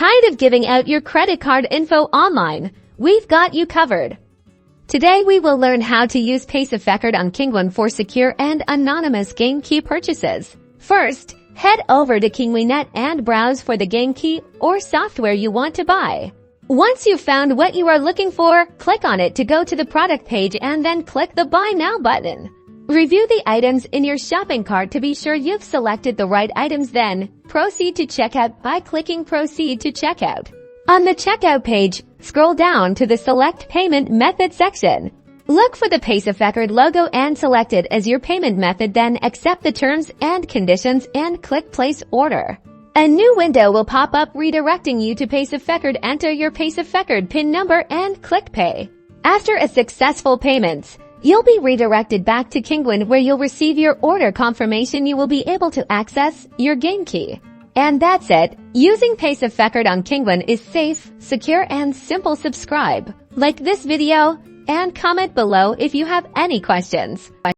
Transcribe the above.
Tired of giving out your credit card info online? We've got you covered. Today we will learn how to use Paysafecard on Kinguin for secure and anonymous game key purchases. First, head over to Kinguin and browse for the game key or software you want to buy. Once you've found what you are looking for, click on it to go to the product page and then click the Buy Now button. Review the items in your shopping cart to be sure you've selected the right items, then proceed to checkout by clicking Proceed to Checkout. On the checkout page, scroll down to the Select Payment Method section. Look for the Paysafecard logo and select it as your payment method, then accept the terms and conditions and click Place Order. A new window will pop up redirecting you to Paysafecard. Enter your Paysafecard PIN number and click Pay. After a successful payment, you'll be redirected back to Kinguin where you'll receive your order confirmation. You will be able to access your game key. And that's it. Using Paysafecard on Kinguin is safe, secure, and simple. Subscribe, like this video, and comment below if you have any questions.